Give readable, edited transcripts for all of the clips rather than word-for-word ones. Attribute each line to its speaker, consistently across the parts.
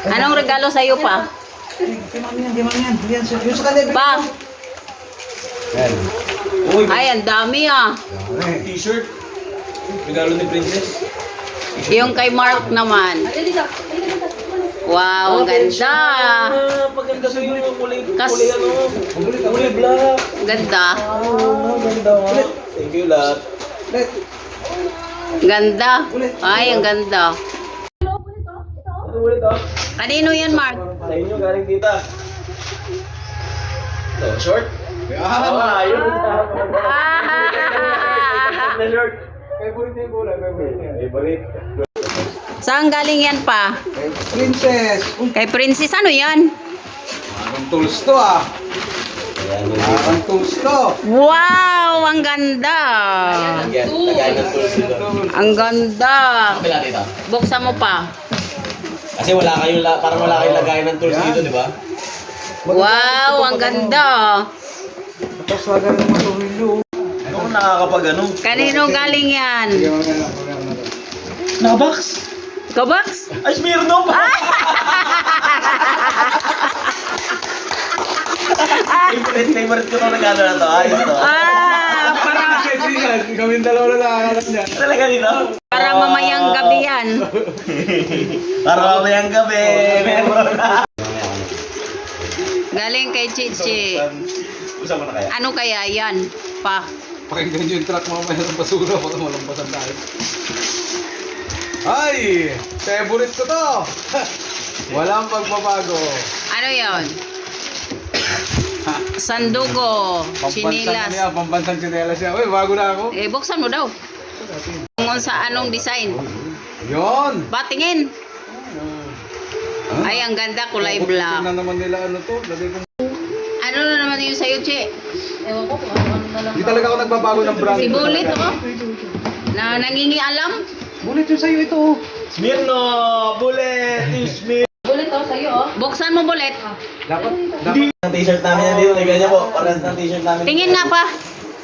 Speaker 1: Anong regalo sa'yo pa?
Speaker 2: Di mami yan. Yan, yung sa kanila.
Speaker 1: Pa?
Speaker 2: Yan.
Speaker 1: Ay, ang dami ah.
Speaker 3: T-shirt. Regalo ni Princess.
Speaker 1: Yung kay Mark naman. Wow, ang ganda.
Speaker 3: Paganda sa iyo yung kulay
Speaker 1: Kas-
Speaker 3: ano. Kulay black.
Speaker 1: Ganda.
Speaker 3: Ganda nga. Thank you lahat.
Speaker 1: Ganda. Ay, ang ganda.
Speaker 3: Ano ulit ah?
Speaker 1: Kanino yan, Mark?
Speaker 3: Sa inyo galing tita. Ito, short? Ayun. Na short. Favorite yung kulay, favorite.
Speaker 1: Saan galing yan pa?
Speaker 2: Princess.
Speaker 1: Kay Princess, ano yan?
Speaker 2: Ang tools to ah. Ang tools to.
Speaker 1: Wow, ang ganda.
Speaker 3: Lagay ng tools dito.
Speaker 1: Ang ganda.
Speaker 3: Kapila tita.
Speaker 1: Buksan mo pa.
Speaker 3: Kasi parang wala kayong lagay ng tools dito, di ba?
Speaker 1: Wow, ang ganda.
Speaker 2: Tapos lagay ng mga tornilyo.
Speaker 3: Ano kung nakakapag ano?
Speaker 1: Kanino galing yan?
Speaker 3: Nakabox!
Speaker 1: Kobox?
Speaker 3: Ay, Smirnoff! Favorite ko itong regalo na to. Ayos to.
Speaker 2: Kaming dalawa na nakakalap niya.
Speaker 3: Talaga dito?
Speaker 1: Para mamayang gabi yan.
Speaker 3: Para mamayang gabi. Meron na.
Speaker 1: Galing kay Chichi.
Speaker 3: Usa mo na kaya?
Speaker 1: Ano kaya yan? Pa.
Speaker 2: Pakinggan nyo yung truck mamaya ng basura. Baka malampasan tayo. Ay! Favorite ko to! Walang pagbabago.
Speaker 1: Ano yon? Sandugo. Chinilas.
Speaker 2: Pambansang chinelas niya. Uy, bago na ako.
Speaker 1: Eh, buksan mo daw. Kung sa anong design.
Speaker 2: Yon!
Speaker 1: Patingin. Ay, ang ganda, kulay black.
Speaker 2: Tingnan naman nila ano to. Lagay ko.
Speaker 1: Ano na naman yung sa'yo, Che? Ewan ko kung ano na lang.
Speaker 2: Hindi talaga ako nagbabago ng brand.
Speaker 1: Si Bullet, oh. Na nangingialam.
Speaker 2: Bullet yung sa'yo ito.
Speaker 3: Smirnoff! Bullet! Smirnoff!
Speaker 1: Bullet, oh, sa'yo, oh. Buksan mo, Bullet.
Speaker 2: Dapat.
Speaker 3: Ang t-shirt namin yan dito. Tignan niyo po. Parang ng t-shirt namin.
Speaker 1: Tingin nga pa.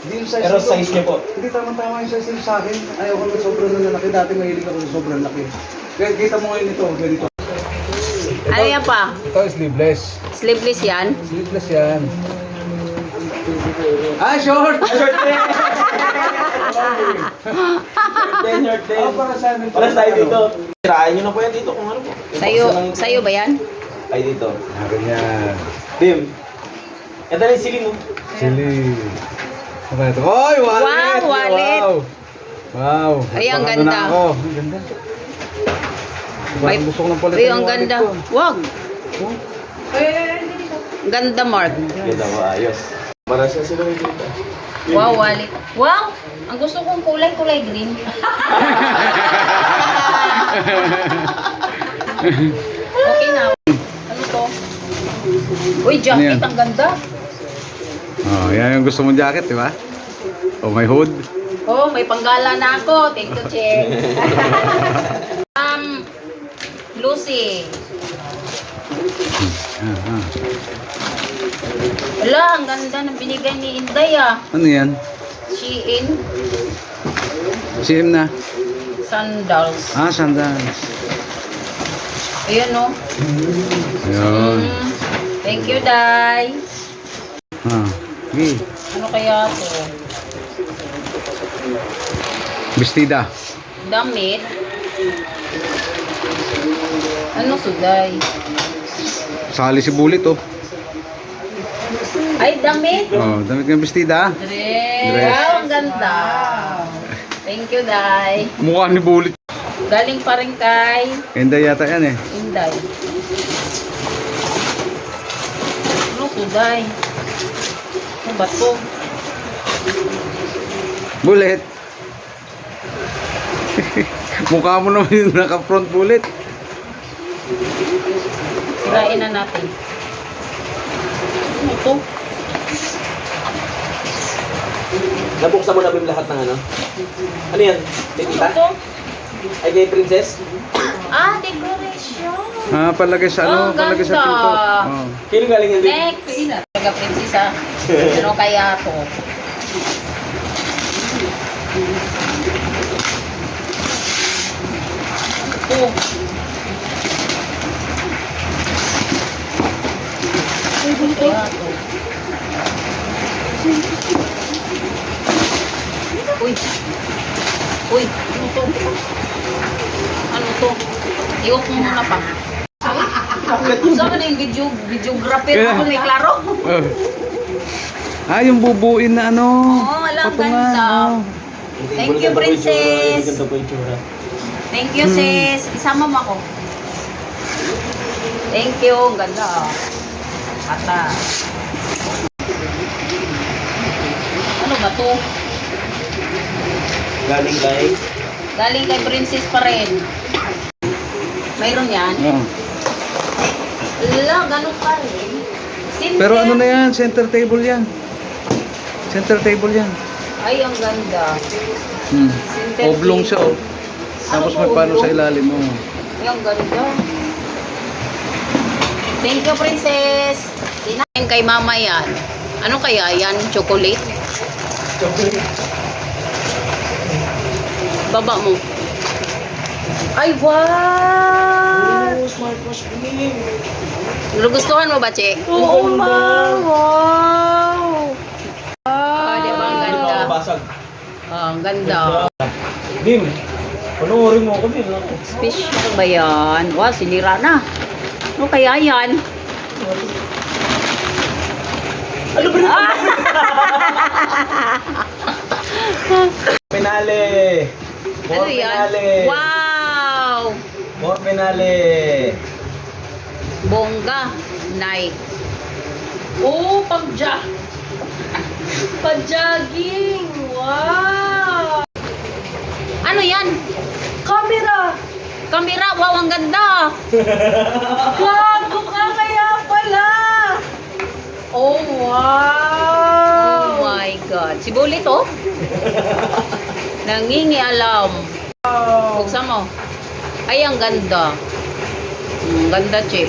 Speaker 2: Hindi yung size
Speaker 3: Pero
Speaker 2: nito.
Speaker 3: size niyo po.
Speaker 2: Hindi tama-tama yung size nito sa akin. Ayaw ko ng sobrang lalaki. Dati mahilig ako ng sobrang laki. Kaya kita mo ngayon ito. Ganito.
Speaker 1: Ano yan pa?
Speaker 2: Ito sleeveless.
Speaker 1: Sleeveless yan.
Speaker 2: Sleeveless yan. Ah, short!
Speaker 3: Short din! Short din.
Speaker 2: Para sa amin.
Speaker 3: Para tayo dito. Tirahin niyo na po yan dito kung ano po.
Speaker 1: Sa'yo ba yan?
Speaker 3: Ay dito.
Speaker 2: Akin yan.
Speaker 3: Dim. Ito na yung sili mo.
Speaker 2: Sili. Ano ba ito? Oy, wallet!
Speaker 1: Wow, wallet.
Speaker 2: Wow! Wow.
Speaker 1: Ay, ang
Speaker 2: Parang ano
Speaker 1: ganda.
Speaker 2: na ako. Ang ganda.
Speaker 1: May,
Speaker 2: Parang gusto ko ng palitan
Speaker 1: ay,
Speaker 2: yung
Speaker 1: ang
Speaker 2: wallet
Speaker 1: ganda.
Speaker 2: ko.
Speaker 1: Wag.
Speaker 2: Oh.
Speaker 1: Ganda, Mark.
Speaker 3: Ganda ko, ayos. Para siya sila may dito.
Speaker 1: Wow, wallet. Wow! Ang gusto kong kulay green. Okay na. Ano to? Uy,
Speaker 2: Ano
Speaker 1: jacket.
Speaker 2: yan?
Speaker 1: Ang ganda.
Speaker 2: Oh, yan yung gusto mong jacket, di ba? Oh, may hood.
Speaker 1: Oh, may panggala na ako. Thank you, Che. Lucy. Wala, ang ganda ng binigay ni Inday ah.
Speaker 2: Ano yan?
Speaker 1: Shein
Speaker 2: CM na.
Speaker 1: sandals.
Speaker 2: Ah, sandals.
Speaker 1: Ayan oh.
Speaker 2: Ayun.
Speaker 1: Thank you, Day.
Speaker 2: Ah, okay.
Speaker 1: Ano kaya to?
Speaker 2: Bestida.
Speaker 1: Damit. Ano to, Day?
Speaker 2: Sali si Bullet, oh.
Speaker 1: Ay, damit.
Speaker 2: Oh, damit ng bestida.
Speaker 1: Dress.
Speaker 2: Dress.
Speaker 1: Wow, ang ganda. Thank you, Day.
Speaker 2: Mukha ni Bullet.
Speaker 1: Galing pa rin kay
Speaker 2: Ganda yata yan, eh.
Speaker 1: Inday. Ano to, Day? Ano ba to?
Speaker 2: Bullet. Mukha mo naman yung naka-front Bullet.
Speaker 1: Sirain na natin. Ano to?
Speaker 3: Nabuksan mo na ba yung lahat ng ano? Ano yan? Kay
Speaker 1: Ano
Speaker 3: tita?
Speaker 1: to?
Speaker 3: Ay kay princess?
Speaker 1: Ah, decoration.
Speaker 2: Ah, palagay sa ano,
Speaker 1: Ang
Speaker 2: palagay sa
Speaker 1: ganda.
Speaker 2: pinto. Oh.
Speaker 3: Sino galing yan dito?
Speaker 1: Next. Taga-prinsesa. Ano kaya to? Ito. Uy. Uy, ano to? Ano to? Iwak mo muna pa. Saan na yung videographer
Speaker 2: Kaya-
Speaker 1: ako ni Claro?
Speaker 2: Yung bubuin na ano.
Speaker 1: Oo, alam,
Speaker 2: patungan,
Speaker 1: ganda.
Speaker 2: oh.
Speaker 1: Thank you, princess.
Speaker 3: Ganda po yung tsura.
Speaker 1: Thank you, sis. Isama mo ako. Thank you. Ang ganda. Ata. Ano ba to?
Speaker 3: Galing kay...
Speaker 1: Galing kay princess pa rin. Mayroon yan?
Speaker 2: Oh.
Speaker 1: Ala, ganun pa rin. Center.
Speaker 2: Pero ano na yan, center table yan. Center table yan.
Speaker 1: Ay, ang ganda. Center
Speaker 2: Oblong siya, oh. Tapos may
Speaker 1: Ano
Speaker 2: pano
Speaker 1: oblong?
Speaker 2: sa ilalim mo.
Speaker 1: Ay, ang ganda. Thank you, princess. Sinayin kay mama yan. Ano kaya yan? Chocolate? Baba mo. Ay, wow!
Speaker 3: Oh, smartwatch ko yun.
Speaker 1: Gustuhan mo ba, Che?
Speaker 3: Oo, ma.
Speaker 1: Wow! Di ba ang
Speaker 3: Hindi
Speaker 1: ganda?
Speaker 3: pa mabasag.
Speaker 1: Ang ganda.
Speaker 3: Dim, panoorin mo ako din.
Speaker 1: Special ba yan? Wow, sinira na. Ano kaya yan?
Speaker 3: Ano ba rin? Penale.
Speaker 1: Ano yan? Wow!
Speaker 3: More penale.
Speaker 1: Bongga. Nike. Oh, pag-jogging. Wow! Ano yan? Camera. Camera. Wow, ang ganda. Gago ka kaya pala. Oh, wow. Oh my God. Si Bullet, oh. Nangingialam. Buksan mo. Ay, ang ganda. Ang ganda, Che.